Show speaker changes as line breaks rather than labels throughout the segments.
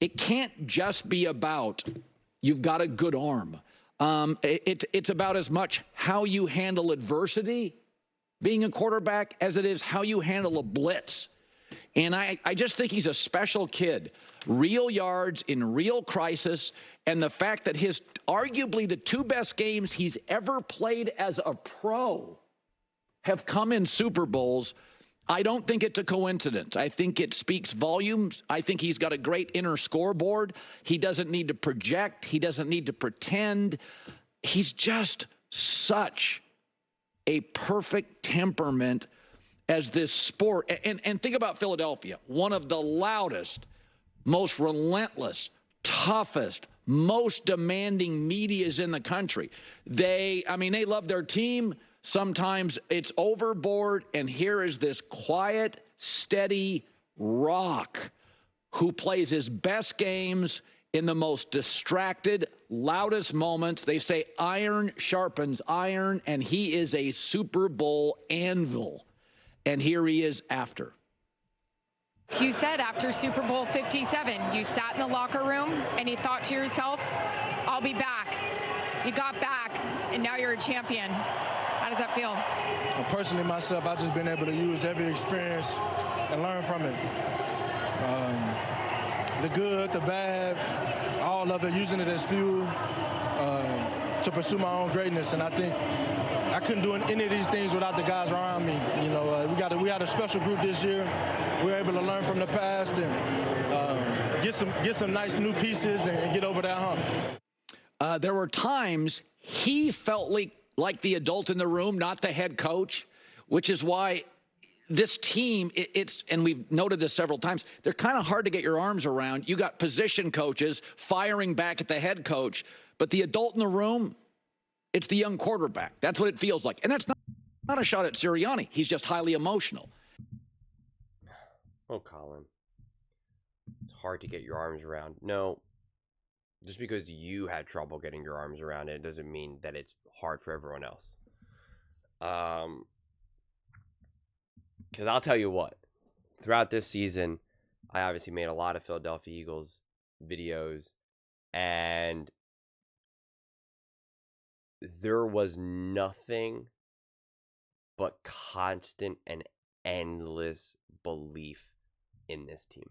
it can't just be about you've got a good arm. It's about as much how you handle adversity being a quarterback as it is how you handle a blitz. And I just think he's a special kid. Real yards in real crisis, and the fact that his arguably the two best games he's ever played as a pro have come in Super Bowls. I don't think it's a coincidence. I think it speaks volumes. I think he's got a great inner scoreboard. He doesn't need to project. He doesn't need to pretend. He's just such a perfect temperament as this sport. And think about Philadelphia, one of the loudest, most relentless, toughest, most demanding medias in the country. They love their team. Sometimes it's overboard, and here is this quiet, steady rock who plays his best games in the most distracted, loudest moments. They say iron sharpens iron, and he is a Super Bowl anvil. And here he is after.
You said after Super Bowl 57, you sat in the locker room and you thought to yourself, I'll be back. You got back, and now you're a champion. How does that feel?
Well, personally, myself, I've just been able to use every experience and learn from it. The good, the bad, all of it, using it as fuel to pursue my own greatness. And I think I couldn't do any of these things without the guys around me. You know, we had a special group this year. We were able to learn from the past and get some nice new pieces and get over that hump.
There were times he felt like the adult in the room, not the head coach, which is why this team, and we've noted this several times, they're kind of hard to get your arms around. You got position coaches firing back at the head coach, but the adult in the room, it's the young quarterback. That's what it feels like. And that's not a shot at Sirianni. He's just highly emotional.
Oh, Colin. It's hard to get your arms around. No, just because you had trouble getting your arms around it doesn't mean that it's hard for everyone else. Because I'll tell you what, throughout this season, I obviously made a lot of Philadelphia Eagles videos, and there was nothing but constant and endless belief in this team.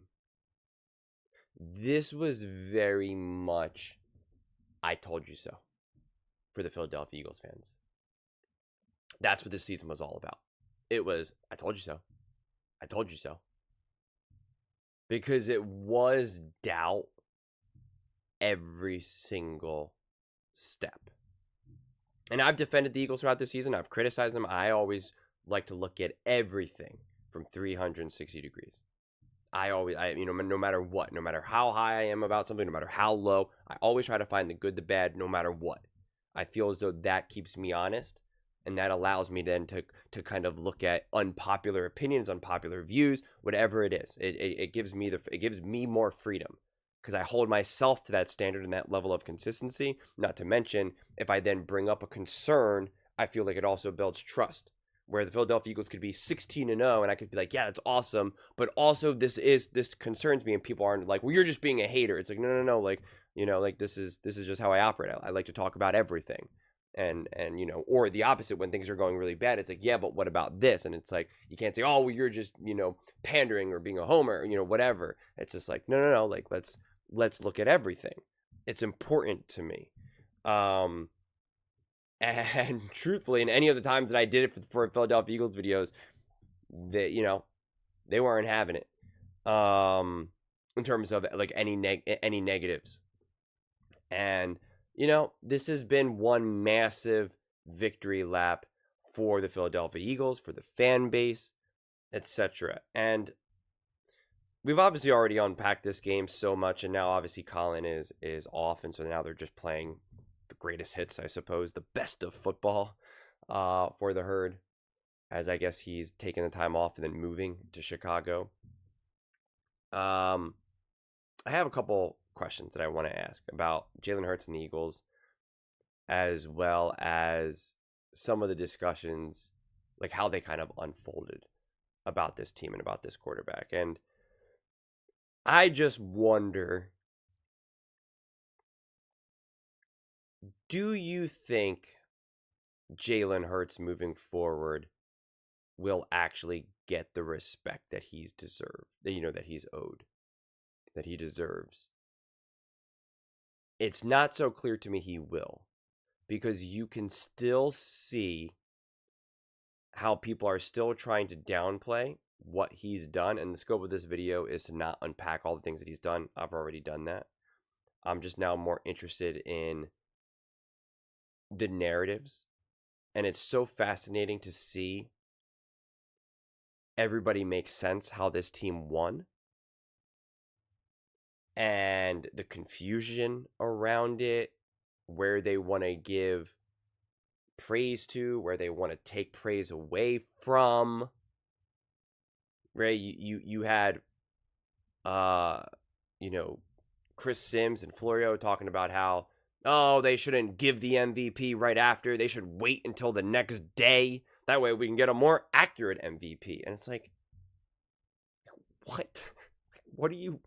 This was very much, I told you so, for the Philadelphia Eagles fans. That's what this season was all about. It was, I told you so. I told you so. Because it was doubt every single step. And I've defended the Eagles throughout the season. I've criticized them. I always like to look at everything from 360 degrees. No matter what, no matter how high I am about something, no matter how low, I always try to find the good, the bad, no matter what. I feel as though that keeps me honest, and that allows me then to kind of look at unpopular opinions, unpopular views, whatever it is. It gives me more freedom because I hold myself to that standard and that level of consistency. Not to mention, if I then bring up a concern, I feel like it also builds trust. Where the Philadelphia Eagles could be 16-0, and I could be like, yeah, that's awesome, but also this concerns me, and people aren't like, well, you're just being a hater. It's like, no, like, you know, like this is just how I operate. I like to talk about everything, and you know, or the opposite when things are going really bad. It's like, yeah, but what about this? And it's like, you can't say, oh, well, you're just, you know, pandering or being a homer, or, you know, whatever. It's just like, no, like let's look at everything. It's important to me. And truthfully, in any of the times that I did it for Philadelphia Eagles videos, they weren't having it. In terms of like any negatives. And you know, this has been one massive victory lap for the Philadelphia Eagles, for the fan base, etc. And we've obviously already unpacked this game so much, and now obviously Colin is off, and so now they're just playing the greatest hits, I suppose, the best of football for the herd, as I guess he's taking the time off and then moving to Chicago. I have a couple questions that I want to ask about Jalen Hurts and the Eagles, as well as some of the discussions, like how they kind of unfolded about this team and about this quarterback. And I just wonder Do you think Jalen Hurts moving forward will actually get the respect that he's deserved, that he's owed, that he deserves? It's not so clear to me he will, because you can still see how people are still trying to downplay what he's done. And the scope of this video is to not unpack all the things that he's done. I've already done that. I'm just now more interested in the narratives. And it's so fascinating to see everybody make sense how this team won. And the confusion around it, where they want to give praise to, where they want to take praise away from. Right? You had Chris Sims and Florio talking about how, oh, they shouldn't give the MVP right after. They should wait until the next day. That way we can get a more accurate MVP. And it's like, what? What do you...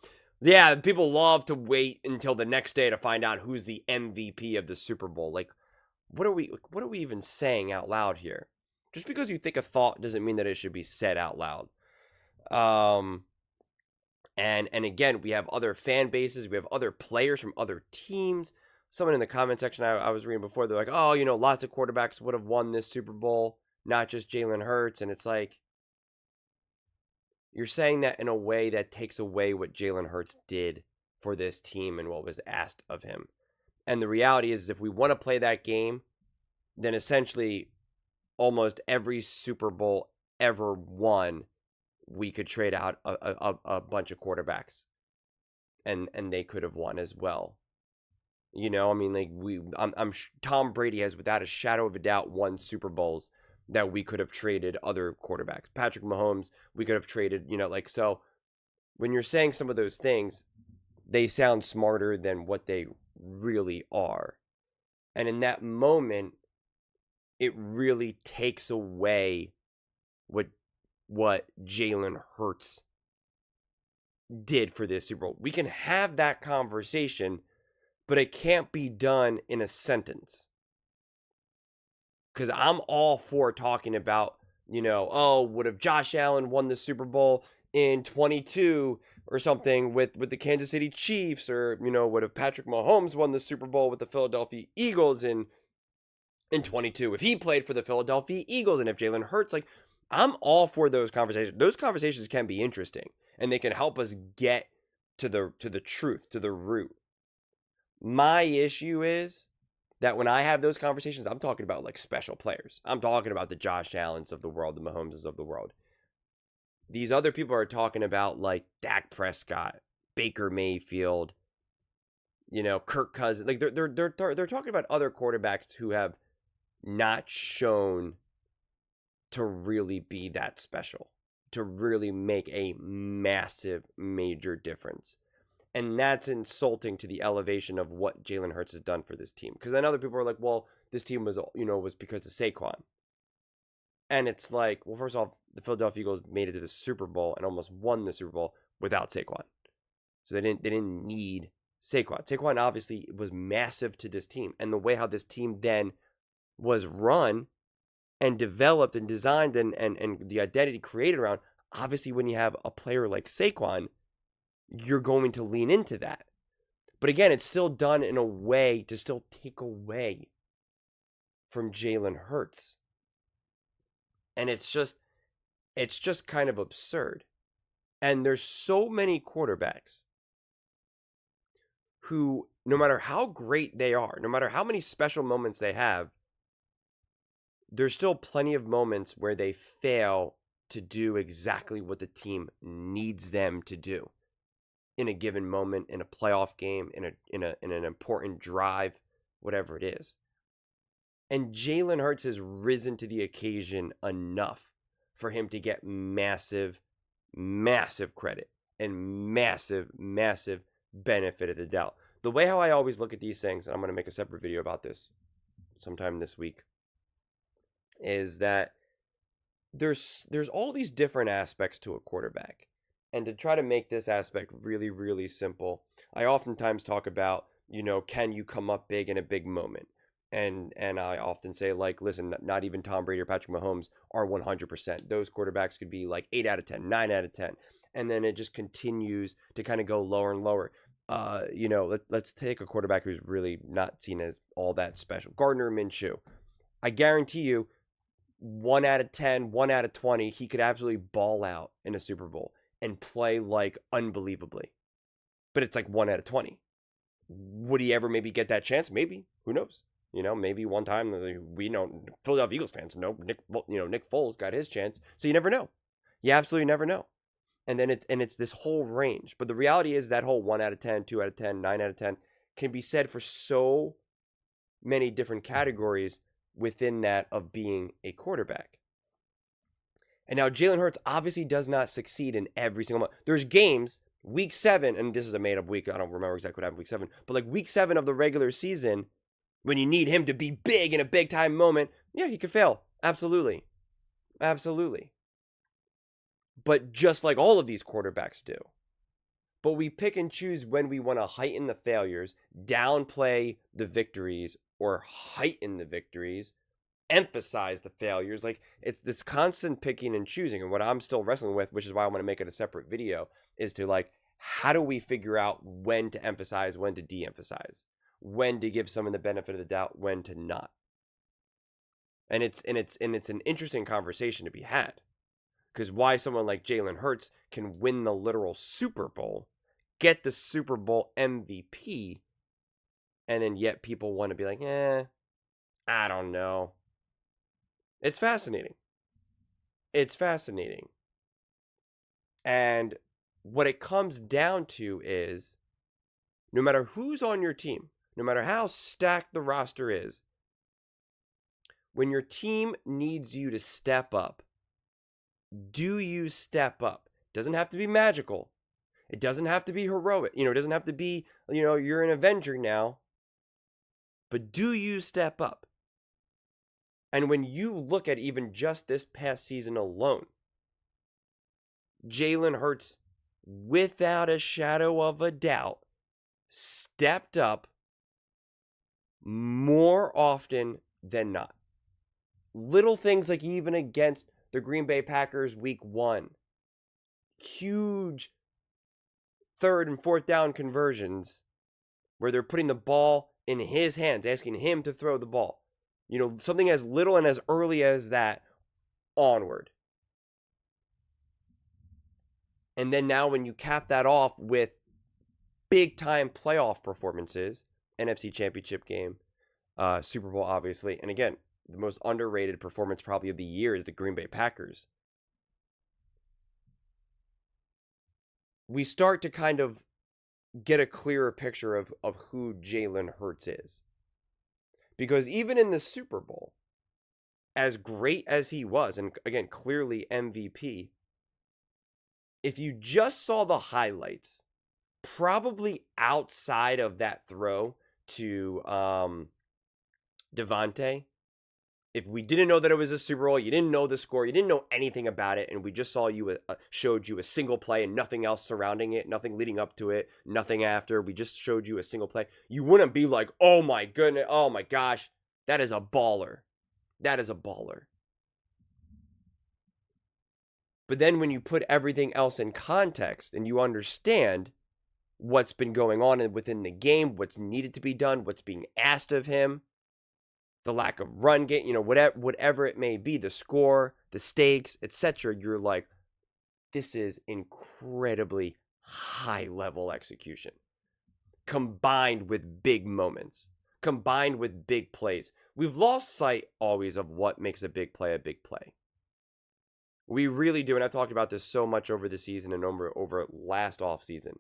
Yeah, people love to wait until the next day to find out who's the MVP of the Super Bowl. Like, what are we even saying out loud here? Just because you think a thought doesn't mean that it should be said out loud. And again, we have other fan bases, we have other players from other teams. Someone in the comment section I was reading before, they're like, oh, lots of quarterbacks would have won this Super Bowl, not just Jalen Hurts. And it's like, you're saying that in a way that takes away what Jalen Hurts did for this team and what was asked of him. And the reality is, if we want to play that game, then essentially almost every Super Bowl ever won, we could trade out a bunch of quarterbacks, and they could have won as well. Tom Brady has, without a shadow of a doubt, won Super Bowls that we could have traded other quarterbacks. Patrick Mahomes, we could have traded, so when you're saying some of those things, they sound smarter than what they really are. And in that moment, it really takes away what Jalen Hurts did for this Super Bowl. We can have that conversation, but it can't be done in a sentence. Because I'm all for talking about, what if Josh Allen won the Super Bowl in 22 or something with the Kansas City Chiefs, or, what if Patrick Mahomes won the Super Bowl with the Philadelphia Eagles in 22, if he played for the Philadelphia Eagles, and if Jalen Hurts, like, I'm all for those conversations. Those conversations can be interesting, and they can help us get to the truth, to the root. My issue is that when I have those conversations, I'm talking about like special players. I'm talking about the Josh Allens of the world, the Mahomeses of the world. These other people are talking about like Dak Prescott, Baker Mayfield, Kirk Cousins. Like they're talking about other quarterbacks who have not shown to really be that special, to really make a massive, major difference. And that's insulting to the elevation of what Jalen Hurts has done for this team. Because then other people are like, well, this team was because of Saquon. And it's like, well, first off, the Philadelphia Eagles made it to the Super Bowl and almost won the Super Bowl without Saquon. So they didn't need Saquon. Saquon obviously was massive to this team. And the way how this team then was run and developed and designed and the identity created around, obviously when you have a player like Saquon, you're going to lean into that. But again, it's still done in a way to still take away from Jalen Hurts. And it's just kind of absurd. And there's so many quarterbacks who, no matter how great they are, no matter how many special moments they have, there's still plenty of moments where they fail to do exactly what the team needs them to do in a given moment, in a playoff game, in an important drive, whatever it is. And Jalen Hurts has risen to the occasion enough for him to get massive, massive credit and massive, massive benefit of the doubt. The way how I always look at these things, and I'm going to make a separate video about this sometime this week, is that there's all these different aspects to a quarterback. And to try to make this aspect really, really simple, I oftentimes talk about, can you come up big in a big moment? And I often say, like, listen, not even Tom Brady or Patrick Mahomes are 100%. Those quarterbacks could be like 8 out of 10, 9 out of 10. And then it just continues to kind of go lower and lower. Let's take a quarterback who's really not seen as all that special. Gardner Minshew. I guarantee you, 1 out of 10, 1 out of 20, he could absolutely ball out in a Super Bowl and play like unbelievably. But it's like 1 out of 20. Would he ever maybe get that chance? Maybe. Who knows? Maybe one time we know Philadelphia Eagles fans know Nick Foles got his chance. So you never know. You absolutely never know. And then it's this whole range. But the reality is that whole 1 out of 10, 2 out of 10, 9 out of 10 can be said for so many different categories within that of being a quarterback. And now Jalen Hurts obviously does not succeed in every single month. There's games, week 7, and this is a made-up week. I don't remember exactly what happened week 7. But like week 7 of the regular season, when you need him to be big in a big-time moment, yeah, he could fail. Absolutely. Absolutely. But just like all of these quarterbacks do. But we pick and choose when we want to heighten the failures, downplay the victories, or heighten the victories, emphasize the failures. Like, it's this constant picking and choosing. And what I'm still wrestling with, which is why I want to make it a separate video, is to like, how do we figure out when to emphasize, when to de-emphasize, when to give someone the benefit of the doubt, when to not. And it's an interesting conversation to be had. Because why someone like Jalen Hurts can win the literal Super Bowl, get the Super Bowl MVP, and then yet people want to be like, I don't know. It's fascinating. It's fascinating. And what it comes down to is, no matter who's on your team, no matter how stacked the roster is, when your team needs you to step up, do you step up? It doesn't have to be magical. It doesn't have to be heroic. It doesn't have to be, you're an Avenger now. But do you step up? And when you look at even just this past season alone, Jalen Hurts, without a shadow of a doubt, stepped up more often than not. Little things like even against the Green Bay Packers week 1. Huge 3rd and 4th down conversions where they're putting the ball in his hands, asking him to throw the ball. Something as little and as early as that onward. And then now when you cap that off with big-time playoff performances, NFC Championship game, Super Bowl, obviously, and again, the most underrated performance probably of the year is the Green Bay Packers. We start to kind of get a clearer picture of who Jalen Hurts is. Because even in the Super Bowl, as great as he was, and again, clearly MVP, if you just saw the highlights, probably outside of that throw to Devontae, if we didn't know that it was a Super Bowl, you didn't know the score, you didn't know anything about it, and we just saw showed you a single play and nothing else surrounding it, nothing leading up to it, nothing after, we just showed you a single play, you wouldn't be like, oh my goodness, oh my gosh, that is a baller. That is a baller. But then when you put everything else in context and you understand what's been going on within the game, what's needed to be done, what's being asked of him, the lack of run game, whatever it may be, the score, the stakes, etc., you're like, this is incredibly high-level execution, combined with big moments, combined with big plays. We've lost sight always of what makes a big play a big play. We really do, and I've talked about this so much over the season and over last offseason.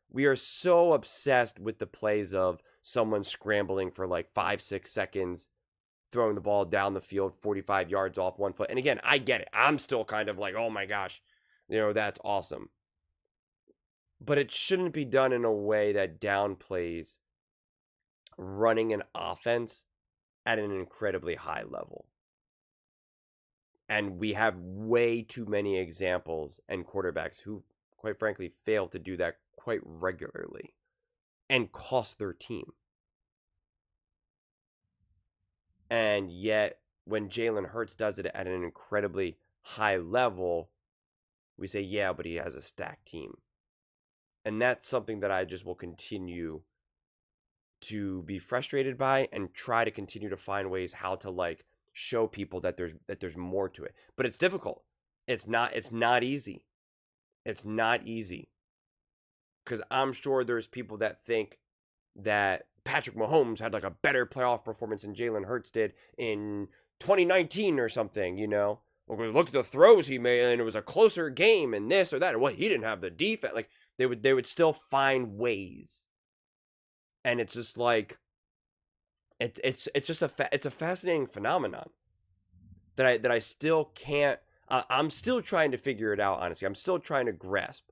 We are so obsessed with the plays of someone scrambling for like 5-6 seconds, throwing the ball down the field 45 yards off 1 foot. And again, I get it. I'm still kind of like, oh my gosh, that's awesome. But it shouldn't be done in a way that downplays running an offense at an incredibly high level. And we have way too many examples and quarterbacks who, quite frankly, fail to do that quite regularly and cost their team. And yet, when Jalen Hurts does it at an incredibly high level, we say, yeah, but he has a stacked team. And that's something that I just will continue to be frustrated by and try to continue to find ways how to like show people that there's more to it. But it's difficult. It's not easy. It's not easy. Because I'm sure there's people that think that Patrick Mahomes had like a better playoff performance than Jalen Hurts did in 2019 or something, you know? Or look at the throws he made and it was a closer game and this or that. And he didn't have the defense. Like they would still find ways. And it's just like it's just a fascinating phenomenon that I still can't I'm still trying to figure it out, honestly. I'm still trying to grasp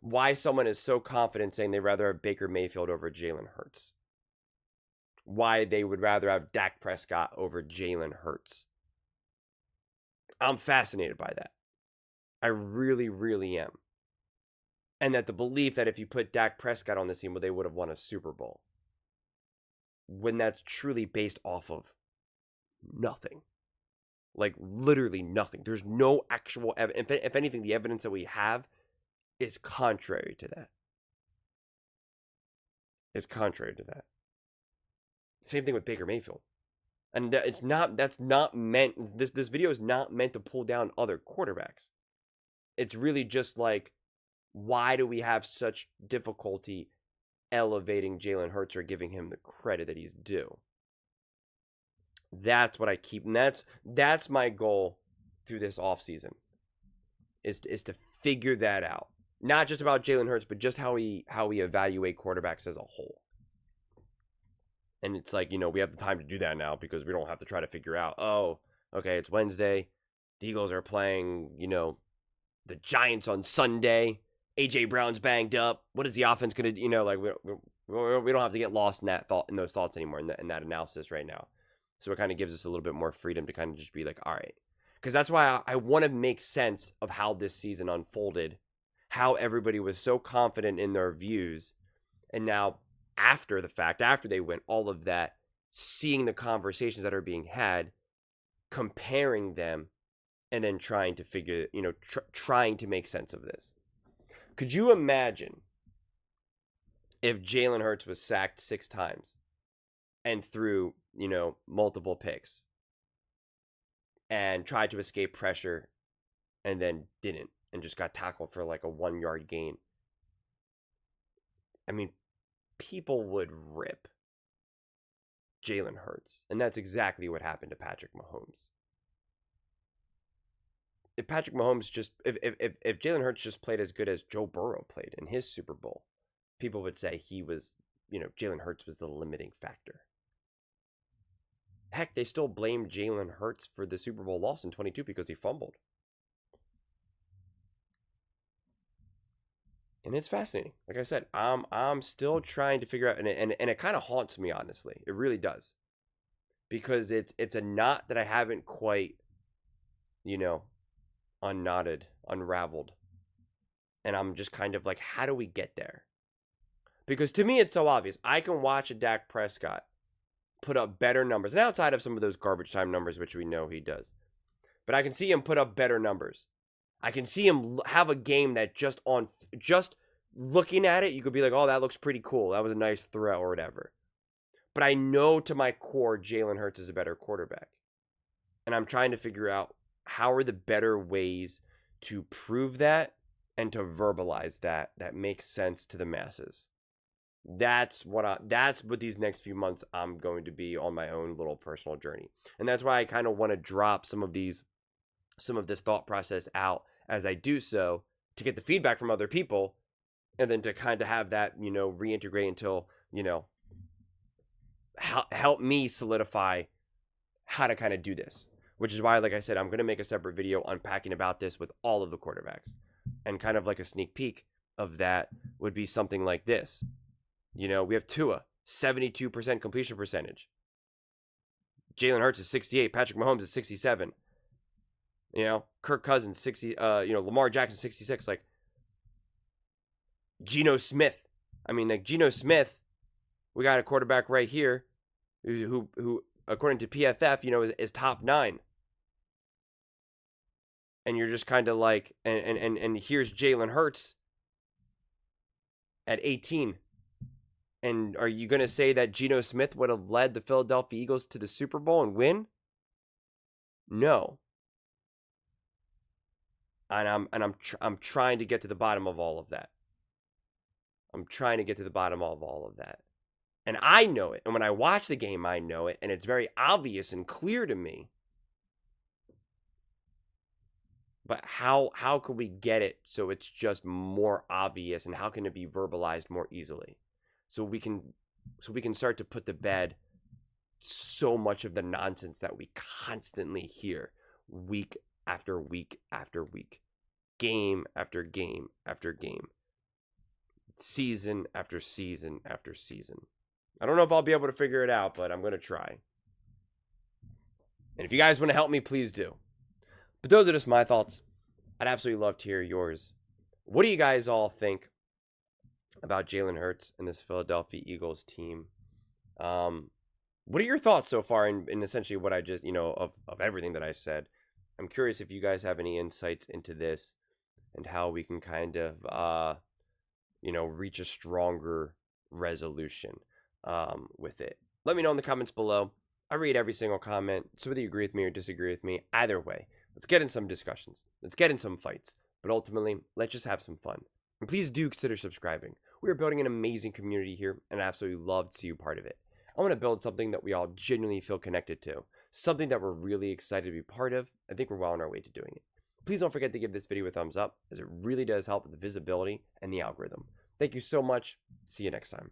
why someone is so confident saying they'd rather have Baker Mayfield over Jalen Hurts. Why they would rather have Dak Prescott over Jalen Hurts. I'm fascinated by that. I really, really am. And that the belief that if you put Dak Prescott on this team, well, they would have won a Super Bowl. When that's truly based off of nothing. Like, literally nothing. There's no actual evidence. If anything, the evidence that we have is contrary to that. It's contrary to that. Same thing with Baker Mayfield. And that's not meant, this video is not meant to pull down other quarterbacks. It's really just like, why do we have such difficulty elevating Jalen Hurts or giving him the credit that he's due? That's what I keep, and that's my goal through this offseason, is to figure that out. Not just about Jalen Hurts, but just how we evaluate quarterbacks as a whole. And it's like, we have the time to do that now because we don't have to try to figure out, oh, okay, it's Wednesday. The Eagles are playing, the Giants on Sunday. A.J. Brown's banged up. What is the offense going to, like, we don't have to get lost in those thoughts anymore, in that analysis right now. So it kind of gives us a little bit more freedom to kind of just be like, all right. Because that's why I want to make sense of how this season unfolded, how everybody was so confident in their views, and now after the fact, after they win, all of that, seeing the conversations that are being had, comparing them, and then trying to figure, trying to make sense of this. Could you imagine if Jalen Hurts was sacked 6 times and threw, multiple picks and tried to escape pressure and then didn't and just got tackled for like a 1-yard gain? I mean, people would rip Jalen Hurts. And that's exactly what happened to Patrick Mahomes. If Patrick Mahomes if Jalen Hurts just played as good as Joe Burrow played in his Super Bowl, people would say he was, Jalen Hurts was the limiting factor. Heck, they still blamed Jalen Hurts for the Super Bowl loss in 22 because he fumbled. And it's fascinating. Like I said, I'm still trying to figure out, and it kind of haunts me, honestly. It really does. Because it's a knot that I haven't quite, unknotted, unraveled. And I'm just kind of like, how do we get there? Because to me, it's so obvious. I can watch a Dak Prescott put up better numbers. And outside of some of those garbage time numbers, which we know he does. But I can see him put up better numbers. I can see him have a game that just looking at it, you could be like, oh, that looks pretty cool. That was a nice throw or whatever. But I know to my core, Jalen Hurts is a better quarterback. And I'm trying to figure out how are the better ways to prove that and to verbalize that makes sense to the masses. That's what these next few months I'm going to be on my own little personal journey. And that's why I kind of want to drop some of this thought process out as I do so, to get the feedback from other people, and then to kind of have that, reintegrate until, help me solidify how to kind of do this. Which is why, like I said, I'm going to make a separate video unpacking about this with all of the quarterbacks. And kind of like a sneak peek of that would be something like this. We have Tua, 72% completion percentage. Jalen Hurts is 68. Patrick Mahomes is 67. Kirk Cousins, 60. Lamar Jackson, 66. Like, Geno Smith. I mean, like, Geno Smith, we got a quarterback right here who according to PFF, is top 9. And you're just kind of like, and here's Jalen Hurts at 18. And are you going to say that Geno Smith would have led the Philadelphia Eagles to the Super Bowl and win? No. And I'm trying to get to the bottom of all of that. I'm trying to get to the bottom of all of that. And I know it. And when I watch the game, I know it. And it's very obvious and clear to me. But how can we get it so it's just more obvious, and how can it be verbalized more easily? So we can start to put to bed so much of the nonsense that we constantly hear week after week after week, game after game after game, season after season after season. I don't know if I'll be able to figure it out, but I'm going to try. And if you guys want to help me, please do. But those are just my thoughts. I'd absolutely love to hear yours. What do you guys all think about Jalen Hurts and this Philadelphia Eagles team? What are your thoughts so far in essentially what I just, of everything that I said? I'm curious if you guys have any insights into this and how we can kind of, reach a stronger resolution with it. Let me know in the comments below. I read every single comment, so whether you agree with me or disagree with me, either way, let's get in some discussions. Let's get in some fights. But ultimately, let's just have some fun. And please do consider subscribing. We are building an amazing community here, and I absolutely love to see you part of it. I want to build something that we all genuinely feel connected to, something that we're really excited to be part of. I think we're well on our way to doing it. Please don't forget to give this video a thumbs up, as it really does help with the visibility and the algorithm. Thank you so much. See you next time.